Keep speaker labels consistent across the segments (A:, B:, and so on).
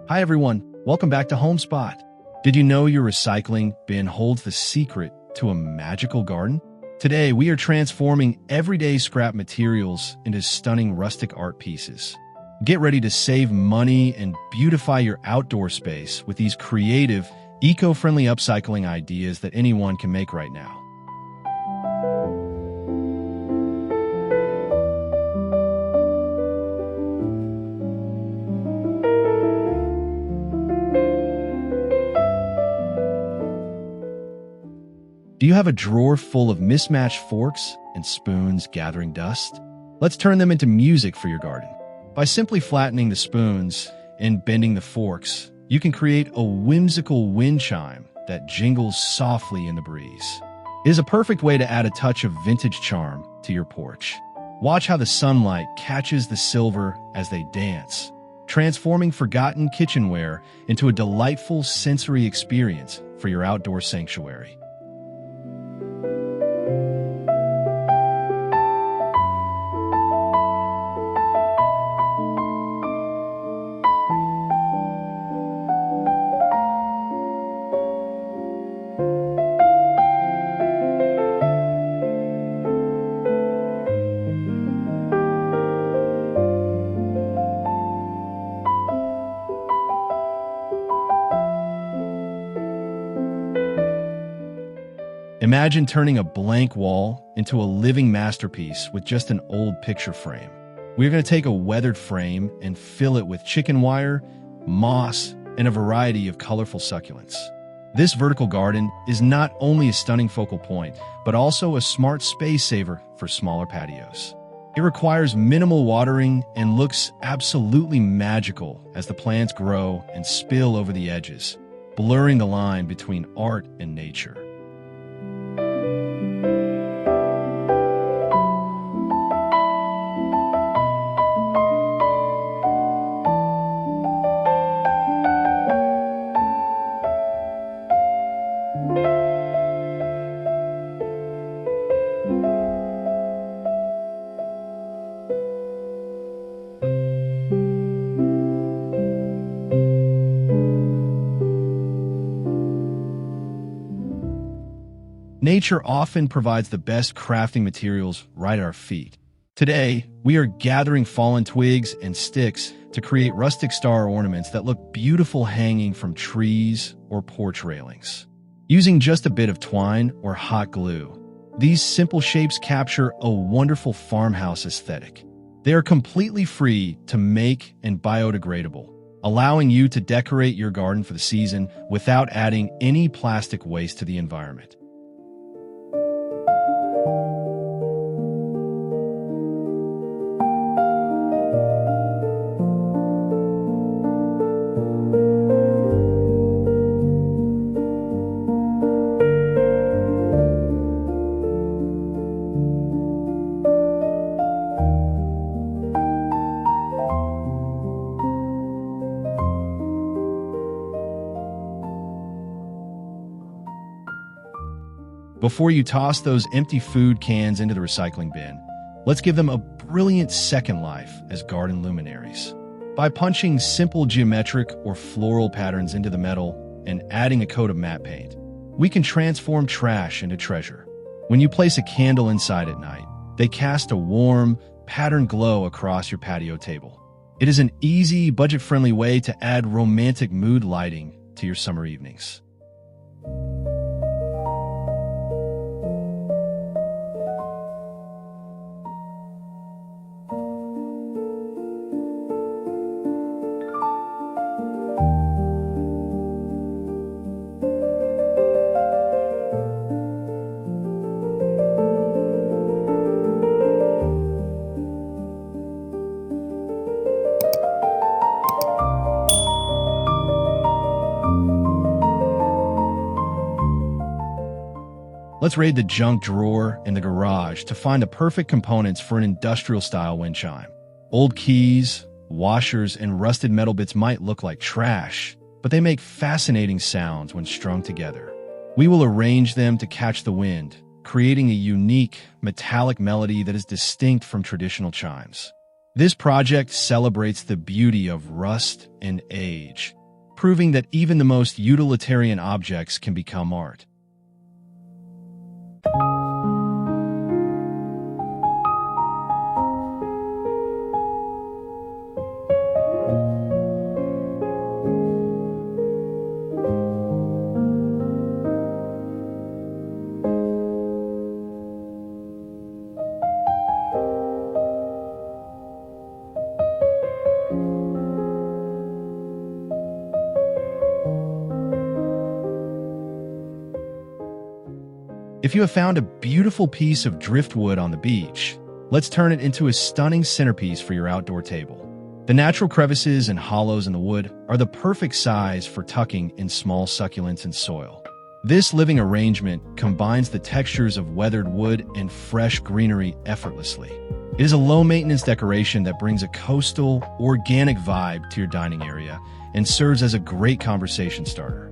A: Hi everyone, welcome back to Homespot. Did you know your recycling bin holds the secret to a magical garden? Today, we are transforming everyday scrap materials into stunning rustic art pieces. Get ready to save money and beautify your outdoor space with these creative, eco-friendly upcycling ideas that anyone can make right now. Do you have a drawer full of mismatched forks and spoons gathering dust? Let's turn them into music for your garden. By simply flattening the spoons and bending the forks, you can create a whimsical wind chime that jingles softly in the breeze. It is a perfect way to add a touch of vintage charm to your porch. Watch how the sunlight catches the silver as they dance, transforming forgotten kitchenware into a delightful sensory experience for your outdoor sanctuary. Imagine turning a blank wall into a living masterpiece with just an old picture frame. We're going to take a weathered frame and fill it with chicken wire, moss, and a variety of colorful succulents. This vertical garden is not only a stunning focal point, but also a smart space saver for smaller patios. It requires minimal watering and looks absolutely magical as the plants grow and spill over the edges, blurring the line between art and nature. Nature often provides the best crafting materials right at our feet. Today, we are gathering fallen twigs and sticks to create rustic star ornaments that look beautiful hanging from trees or porch railings. Using just a bit of twine or hot glue, these simple shapes capture a wonderful farmhouse aesthetic. They are completely free to make and biodegradable, allowing you to decorate your garden for the season without adding any plastic waste to the environment. Before you toss those empty food cans into the recycling bin, let's give them a brilliant second life as garden luminaries. By punching simple geometric or floral patterns into the metal and adding a coat of matte paint, we can transform trash into treasure. When you place a candle inside at night, they cast a warm, patterned glow across your patio table. It is an easy, budget-friendly way to add romantic mood lighting to your summer evenings. Let's raid the junk drawer in the garage to find the perfect components for an industrial-style wind chime. Old keys, washers, and rusted metal bits might look like trash, but they make fascinating sounds when strung together. We will arrange them to catch the wind, creating a unique, metallic melody that is distinct from traditional chimes. This project celebrates the beauty of rust and age, proving that even the most utilitarian objects can become art. If you have found a beautiful piece of driftwood on the beach, let's turn it into a stunning centerpiece for your outdoor table. The natural crevices and hollows in the wood are the perfect size for tucking in small succulents and soil. This living arrangement combines the textures of weathered wood and fresh greenery effortlessly. It is a low-maintenance decoration that brings a coastal, organic vibe to your dining area and serves as a great conversation starter.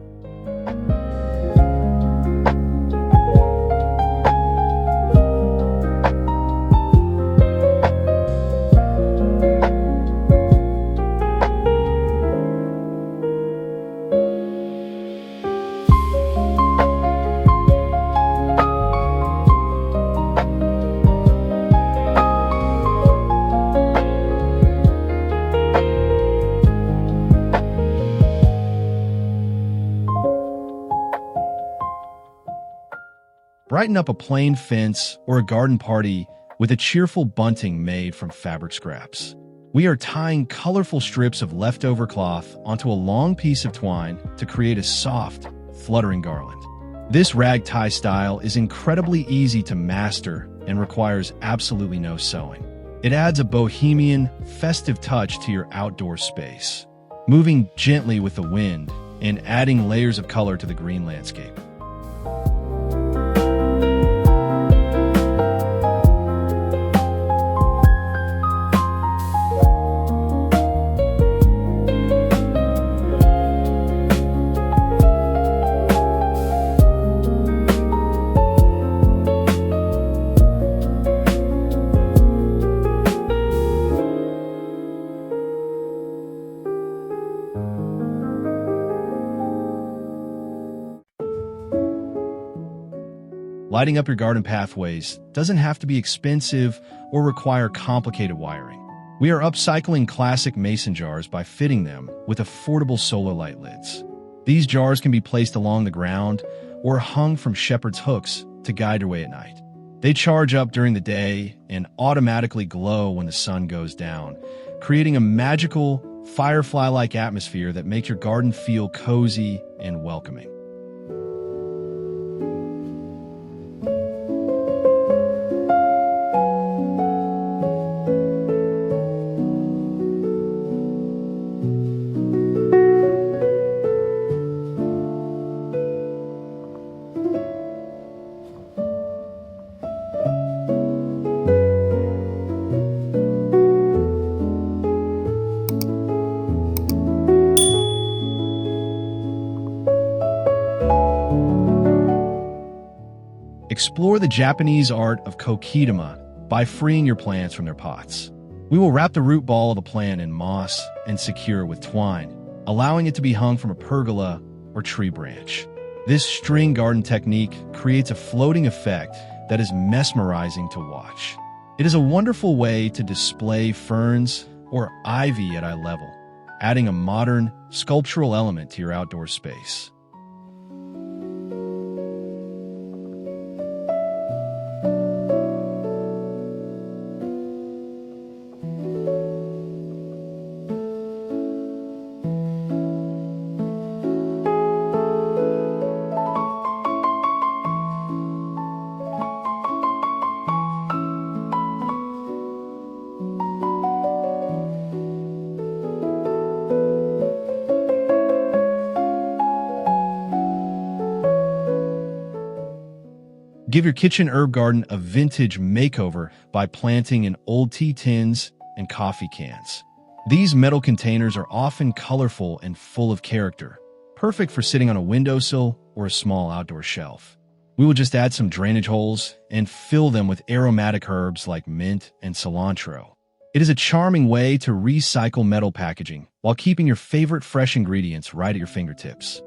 A: Brighten up a plain fence or a garden party with a cheerful bunting made from fabric scraps. We are tying colorful strips of leftover cloth onto a long piece of twine to create a soft, fluttering garland. This rag tie style is incredibly easy to master and requires absolutely no sewing. It adds a bohemian, festive touch to your outdoor space, moving gently with the wind and adding layers of color to the green landscape. Lighting up your garden pathways doesn't have to be expensive or require complicated wiring. We are upcycling classic mason jars by fitting them with affordable solar light lids. These jars can be placed along the ground or hung from shepherd's hooks to guide your way at night. They charge up during the day and automatically glow when the sun goes down, creating a magical, firefly-like atmosphere that makes your garden feel cozy and welcoming. Explore the Japanese art of Kokedama by freeing your plants from their pots. We will wrap the root ball of the plant in moss and secure it with twine, allowing it to be hung from a pergola or tree branch. This string garden technique creates a floating effect that is mesmerizing to watch. It is a wonderful way to display ferns or ivy at eye level, adding a modern, sculptural element to your outdoor space. Give your kitchen herb garden a vintage makeover by planting in old tea tins and coffee cans. These metal containers are often colorful and full of character, perfect for sitting on a windowsill or a small outdoor shelf. We will just add some drainage holes and fill them with aromatic herbs like mint and cilantro. It is a charming way to recycle metal packaging while keeping your favorite fresh ingredients right at your fingertips.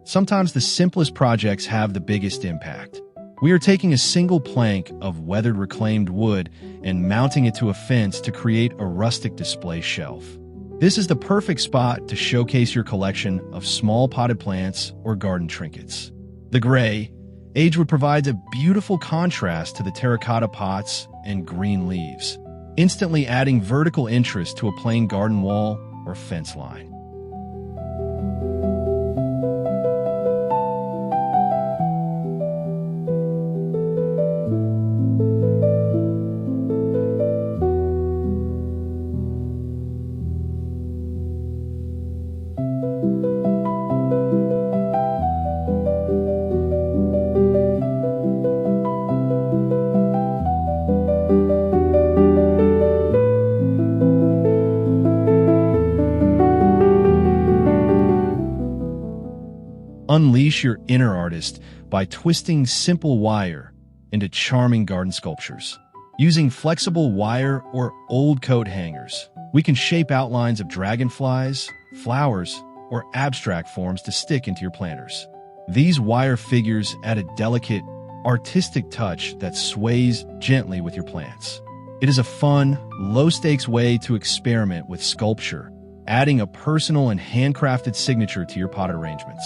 A: Sometimes the simplest projects have the biggest impact. We are taking a single plank of weathered reclaimed wood and mounting it to a fence to create a rustic display shelf. This is the perfect spot to showcase your collection of small potted plants or garden trinkets. The gray agewood provides a beautiful contrast to the terracotta pots and green leaves, instantly adding vertical interest to a plain garden wall or fence line. Unleash your inner artist by twisting simple wire into charming garden sculptures. Using flexible wire or old coat hangers, we can shape outlines of dragonflies, flowers, or abstract forms to stick into your planters. These wire figures add a delicate, artistic touch that sways gently with your plants. It is a fun, low-stakes way to experiment with sculpture, adding a personal and handcrafted signature to your potted arrangements.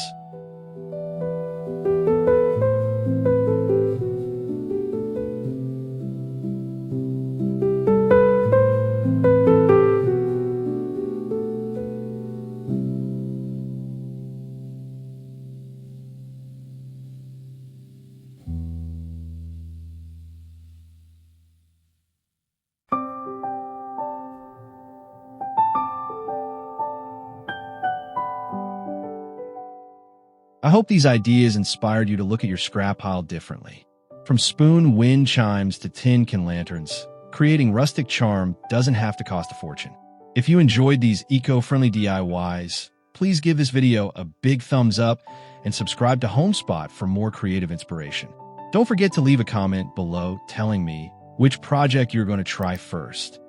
A: I hope these ideas inspired you to look at your scrap pile differently. From spoon wind chimes to tin can lanterns, creating rustic charm doesn't have to cost a fortune. If you enjoyed these eco-friendly DIYs, please give this video a big thumbs up and subscribe to Homespot for more creative inspiration. Don't forget to leave a comment below telling me which project you're going to try first.